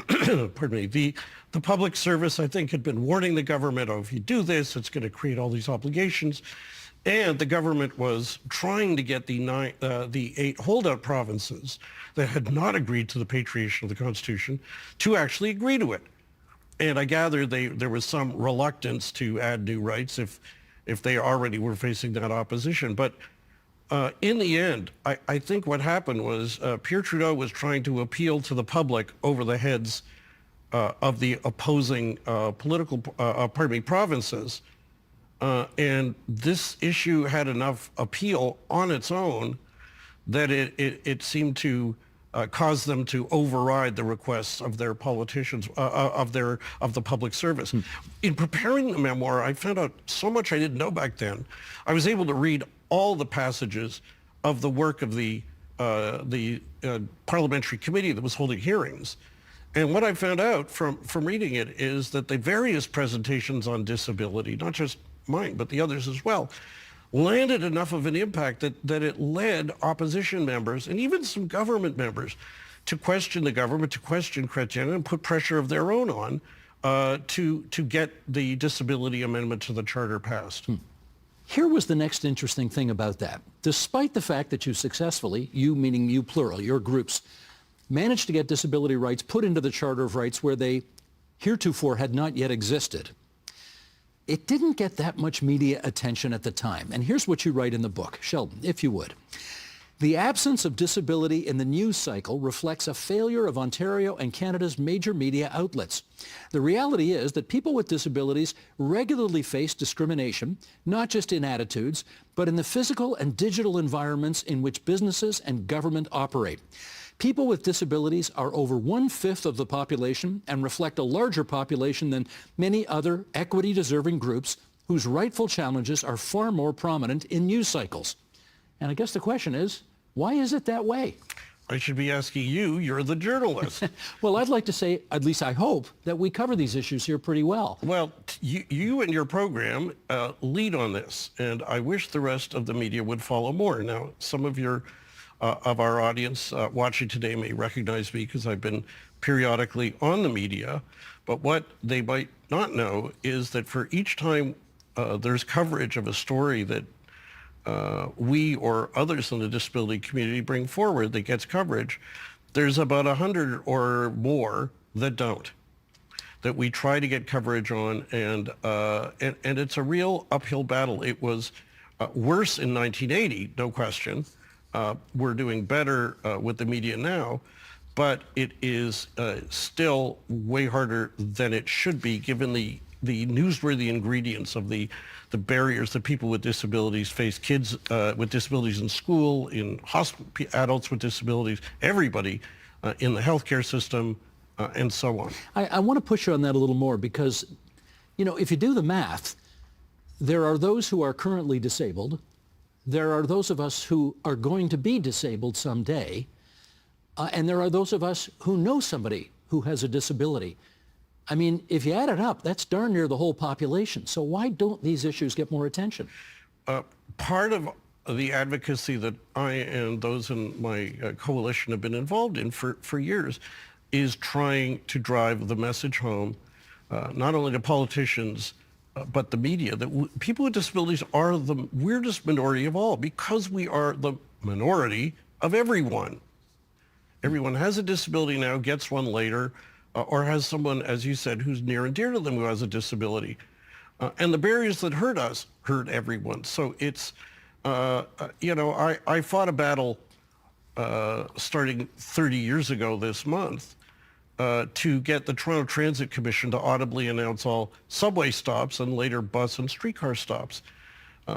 Pardon me. The public service, I think, had been warning the government, oh, if you do this, it's going to create all these obligations. And the government was trying to get the 8 holdout provinces that had not agreed to the patriation of the Constitution to actually agree to it. And I gather there was some reluctance to add new rights if they already were facing that opposition. But in the end, I think what happened was Pierre Trudeau was trying to appeal to the public over the heads of the opposing provinces. And this issue had enough appeal on its own that it seemed to cause them to override the requests of their politicians, of the public service. In preparing the memoir, I found out so much I didn't know back then. I was able to read all the passages of the work of the parliamentary committee that was holding hearings. And what I found out from reading it is that the various presentations on disability, not just mine, but the others as well, landed enough of an impact that it led opposition members and even some government members to question the government, to question Chrétien, and put pressure of their own on to get the disability amendment to the Charter passed. Here was the next interesting thing about that. Despite the fact that you successfully, you meaning you plural, your groups, managed to get disability rights put into the Charter of Rights where they heretofore had not yet existed, it didn't get that much media attention at the time. And here's what you write in the book. Sheldon, if you would. The absence of disability in the news cycle reflects a failure of Ontario and Canada's major media outlets. The reality is that people with disabilities regularly face discrimination, not just in attitudes, but in the physical and digital environments in which businesses and government operate. People with disabilities are over 1/5 of the population and reflect a larger population than many other equity-deserving groups whose rightful challenges are far more prominent in news cycles. And I guess the question is, why is it that way? I should be asking you, you're the journalist. Well, I'd like to say, at least I hope, that we cover these issues here pretty well. Well, you and your program lead on this, and I wish the rest of the media would follow more. Now, some of our audience watching today may recognize me because I've been periodically on the media, but what they might not know is that for each time there's coverage of a story that we or others in the disability community bring forward that gets coverage, there's about 100 or more that don't, that we try to get coverage on, and it's a real uphill battle. It was worse in 1980, no question. We're doing better with the media now, but it is still way harder than it should be given the newsworthy ingredients of the barriers that people with disabilities face, kids with disabilities in school, in hospital, adults with disabilities, everybody in the healthcare system, and so on. I want to push you on that a little more because, you know, if you do the math, there are those who are currently disabled. There are those of us who are going to be disabled someday. And there are those of us who know somebody who has a disability. I mean, if you add it up, that's darn near the whole population. So why don't these issues get more attention? Part of the advocacy that I and those in my coalition have been involved in for years is trying to drive the message home, not only to politicians, but the media, that people with disabilities are the weirdest minority of all, because we are the minority of everyone. Everyone has a disability now, gets one later, or has someone, as you said, who's near and dear to them who has a disability. And the barriers that hurt us hurt everyone. So it's, I fought a battle starting 30 years ago this month to get the Toronto Transit Commission to audibly announce all subway stops and later bus and streetcar stops.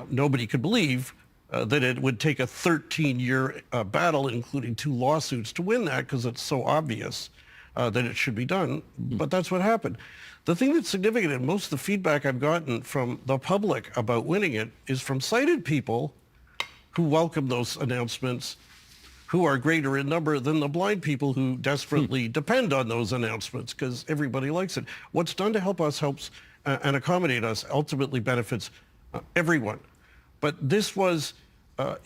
Nobody could believe that it would take a 13-year battle, including 2 lawsuits, to win that, because it's so obvious that it should be done. But that's what happened. The thing that's significant, and most of the feedback I've gotten from the public about winning it, is from sighted people who welcome those announcements, who are greater in number than the blind people who desperately depend on those announcements, because everybody likes it. What's done to help us helps and accommodate us ultimately benefits everyone. But this was,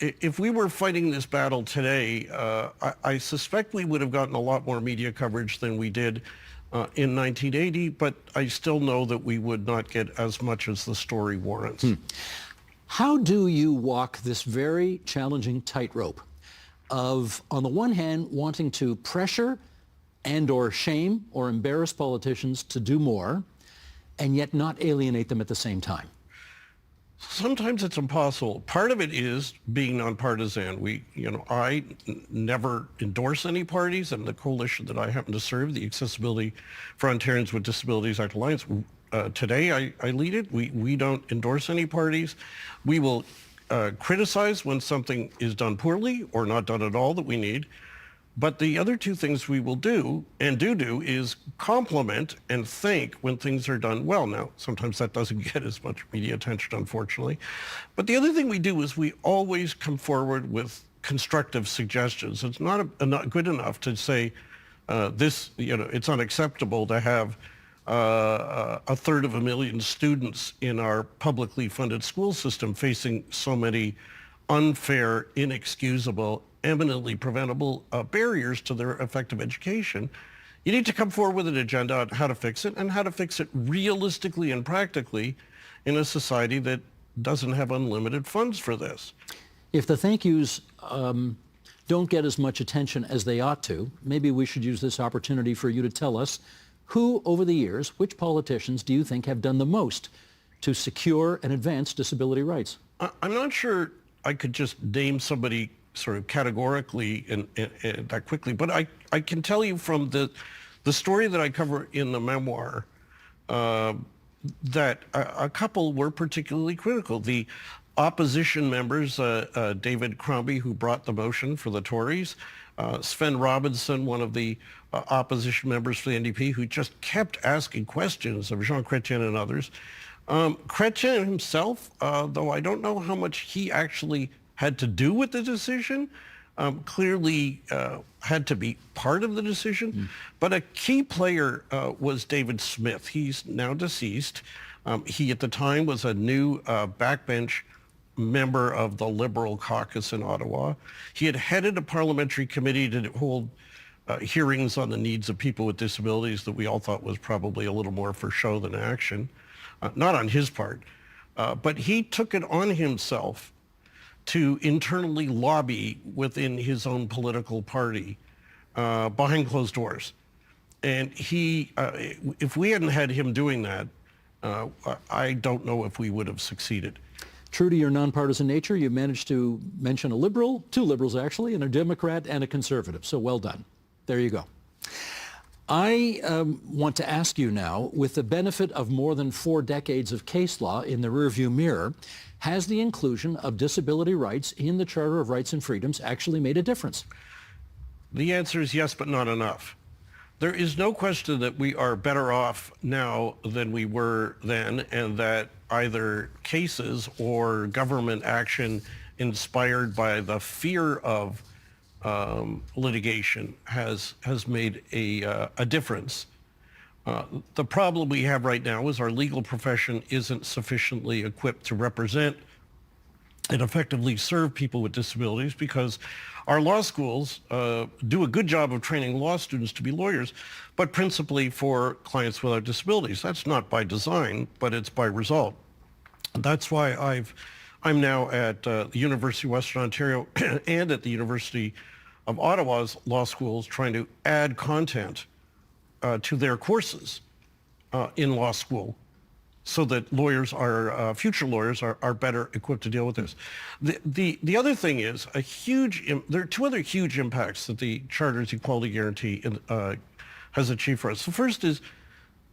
if we were fighting this battle today, I suspect we would have gotten a lot more media coverage than we did in 1980, but I still know that we would not get as much as the story warrants. How do you walk this very challenging tightrope of, on the one hand, wanting to pressure and or shame or embarrass politicians to do more, and yet not alienate them at the same time? Sometimes it's impossible. Part of it is being nonpartisan. I never endorse any parties, and the coalition that I happen to serve, the Accessibility for Ontarians with Disabilities Act Alliance, today I lead it. We don't endorse any parties. We will criticize when something is done poorly or not done at all that we need. But the other 2 things we will do, and do, is compliment and thank when things are done well. Now, sometimes that doesn't get as much media attention, unfortunately. But the other thing we do is we always come forward with constructive suggestions. It's not good enough to say it's unacceptable to have a third of a million students in our publicly funded school system facing so many unfair, inexcusable, eminently preventable barriers to their effective education. You need to come forward with an agenda on how to fix it, and how to fix it realistically and practically in a society that doesn't have unlimited funds for this. If the thank yous don't get as much attention as they ought to, maybe we should use this opportunity for you to tell us who, over the years, which politicians do you think have done the most to secure and advance disability rights? I'm not sure I could just name somebody sort of categorically and that quickly, but I can tell you from the story that I cover in the memoir that a couple were particularly critical. The opposition members, David Crombie, who brought the motion for the Tories, Sven Robinson, one of the opposition members for the NDP, who just kept asking questions of Jean Chrétien and others. Chrétien himself, though I don't know how much he actually had to do with the decision, clearly had to be part of the decision. But a key player was David Smith. He's now deceased. He, at the time, was a new backbench member of the Liberal caucus in Ottawa. He had headed a parliamentary committee to hold hearings on the needs of people with disabilities that we all thought was probably a little more for show than action. Not on his part. But he took it on himself to internally lobby within his own political party behind closed doors. And he, if we hadn't had him doing that, I don't know if we would have succeeded. True to your nonpartisan nature, you managed to mention a Liberal, 2 Liberals actually, and a Democrat and a Conservative. So well done. There you go. I want to ask you now, with the benefit of more than 4 decades of case law in the rearview mirror, has the inclusion of disability rights in the Charter of Rights and Freedoms actually made a difference? The answer is yes, but not enough. There is no question that we are better off now than we were then, and that either cases or government action inspired by the fear of litigation has made a difference. The problem we have right now is our legal profession isn't sufficiently equipped to represent and effectively serve people with disabilities, because our law schools do a good job of training law students to be lawyers, but principally for clients without disabilities. That's not by design, but it's by result. That's why I'm now at the University of Western Ontario and at the University of Ottawa's law schools trying to add content to their courses in law school, so that lawyers are, future lawyers are better equipped to deal with this. The other thing is there are two other huge impacts that the Charter's Equality Guarantee has achieved for us. The first is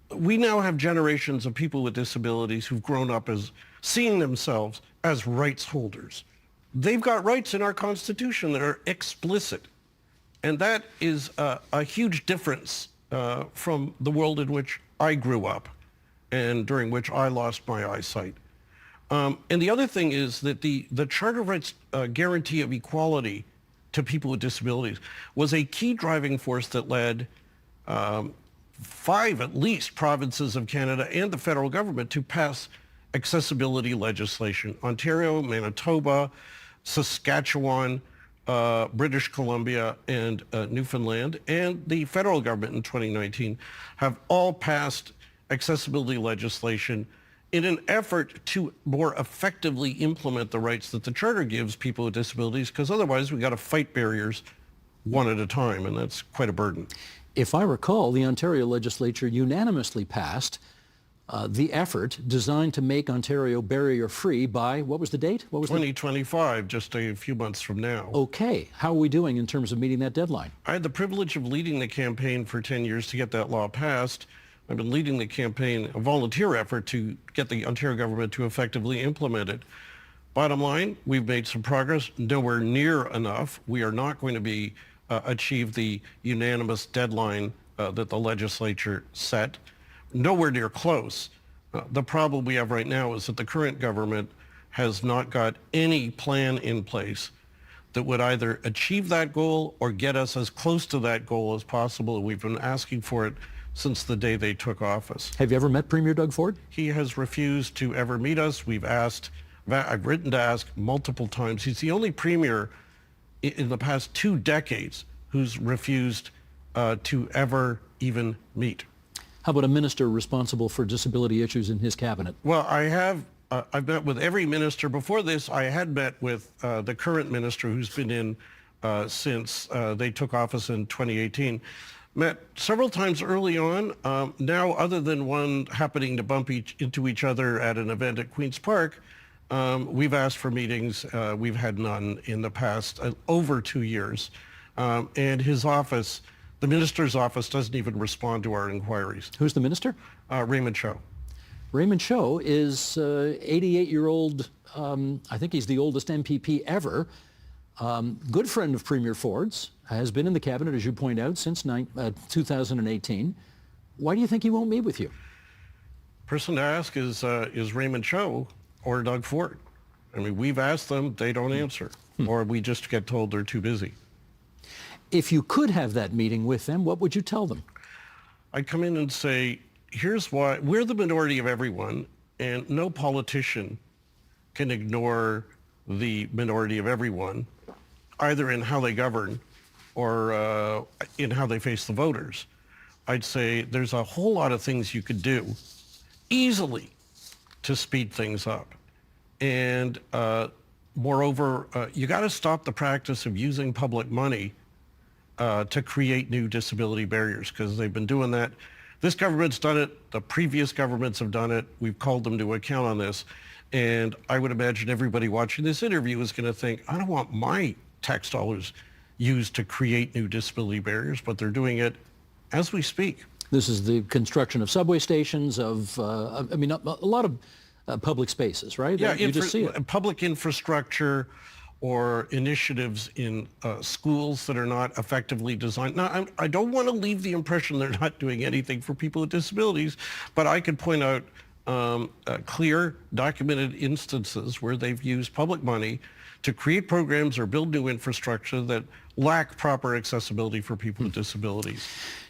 we now have generations of people with disabilities who've grown up as seeing themselves as rights holders. They've got rights in our Constitution that are explicit. And that is a huge difference from the world in which I grew up and during which I lost my eyesight. And the other thing is that the Charter Rights Guarantee of Equality to people with disabilities was a key driving force that led 5 at least provinces of Canada and the federal government to pass accessibility legislation. Ontario, Manitoba, Saskatchewan, British Columbia, and Newfoundland, and the federal government in 2019 have all passed accessibility legislation in an effort to more effectively implement the rights that the Charter gives people with disabilities, because otherwise we got to fight barriers one at a time, and that's quite a burden. If I recall, the Ontario legislature unanimously passed the effort designed to make Ontario barrier-free by, what was the date? What was 2025, just a few months from now. Okay. How are we doing in terms of meeting that deadline? I had the privilege of leading the campaign for 10 years to get that law passed. I've been leading the campaign, a volunteer effort to get the Ontario government to effectively implement it. Bottom line, we've made some progress, nowhere near enough. We are not going to achieve the unanimous deadline that the legislature set. Nowhere near close. The problem we have right now is that the current government has not got any plan in place that would either achieve that goal or get us as close to that goal as possible. We've been asking for it since the day they took office. Have you ever met Premier Doug Ford? He has refused to ever meet us. I've written to ask multiple times. He's the only premier in the past 2 decades who's refused to ever even meet. How about a minister responsible for disability issues in his cabinet? Well, I've met with every minister. Before this, I had met with the current minister who's been in since they took office in 2018. Met several times early on. Now, other than one happening to bump into each other at an event at Queen's Park, we've asked for meetings. We've had none in the past over 2 years. And his office, the minister's office, doesn't even respond to our inquiries. Who's the minister? Raymond Cho. Raymond Cho is 88-year-old, I think he's the oldest MPP ever, good friend of Premier Ford's, has been in the cabinet, as you point out, since 2018. Why do you think he won't meet with you? Person to ask is Raymond Cho or Doug Ford. I mean, we've asked them, they don't answer, or we just get told they're too busy. If you could have that meeting with them, what would you tell them? I'd come in and say, here's why. We're the minority of everyone, and no politician can ignore the minority of everyone, either in how they govern or in how they face the voters. I'd say there's a whole lot of things you could do easily to speed things up. And moreover, you got to stop the practice of using public money to create new disability barriers, because they've been doing that. This government's done it. The previous governments have done it. We've called them to account on this. And I would imagine everybody watching this interview is going to think, I don't want my tax dollars used to create new disability barriers, but they're doing it as we speak. This is the construction of subway stations, of, a lot of public spaces, right? Yeah, you just see it. Public infrastructure or initiatives in schools that are not effectively designed. Now, I don't want to leave the impression they're not doing anything for people with disabilities, but I could point out clear, documented instances where they've used public money to create programs or build new infrastructure that lack proper accessibility for people with disabilities.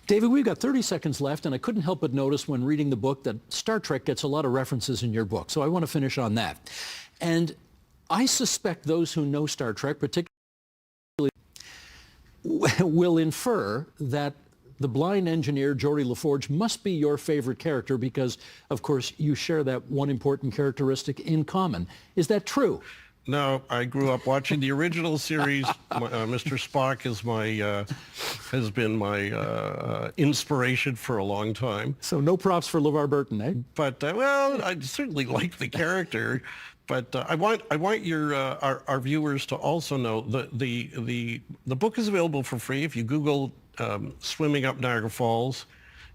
David, we've got 30 seconds left, and I couldn't help but notice when reading the book that Star Trek gets a lot of references in your book, so I want to finish on that. And I suspect those who know Star Trek particularly will infer that the blind engineer, Geordi LaForge, must be your favorite character because, of course, you share that one important characteristic in common. Is that true? No, I grew up watching the original series. Mr. Spock is has been my inspiration for a long time. So no props for LeVar Burton, eh? But well, I certainly like the character. But I want our viewers to also know the book is available for free. If you Google "Swimming Up Niagara Falls,"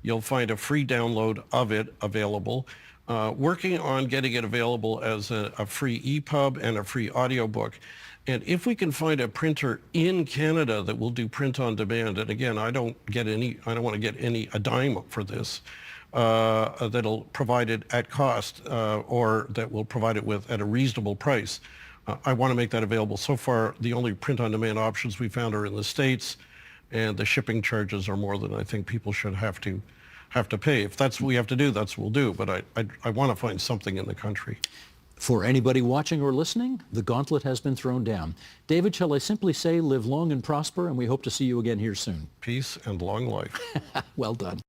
you'll find a free download of it available. Working on getting it available as a free EPUB and a free audiobook. And if we can find a printer in Canada that will do print on demand, and again, I don't want to get a dime for this, that'll provide it at cost or that will provide it at a reasonable price. I want to make that available. So far, the only print on demand options we found are in the States, and the shipping charges are more than I think people should have to pay. If that's what we have to do, that's what we'll do. But I want to find something in the country. For anybody watching or listening, the gauntlet has been thrown down. David, shall I simply say live long and prosper, and we hope to see you again here soon. Peace and long life. Well done.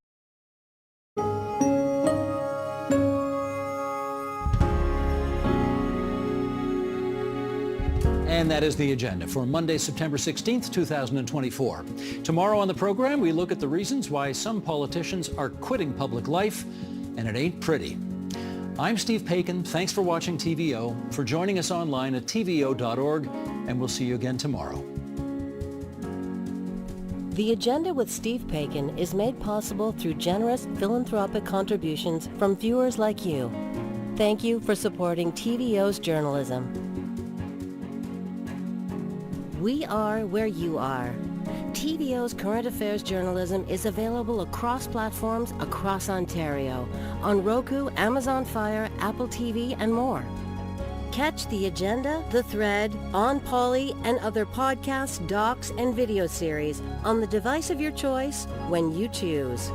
And that is the agenda for Monday, September 16th, 2024. Tomorrow on the program, we look at the reasons why some politicians are quitting public life, and it ain't pretty. I'm Steve Paikin. Thanks for watching TVO, for joining us online at tvo.org, and we'll see you again tomorrow. The Agenda with Steve Paikin is made possible through generous philanthropic contributions from viewers like you. Thank you for supporting TVO's journalism. We are where you are. TVO's current affairs journalism is available across platforms across Ontario, on Roku, Amazon Fire, Apple TV, and more. Catch The Agenda, The Thread, On Poly, and other podcasts, docs, and video series on the device of your choice when you choose.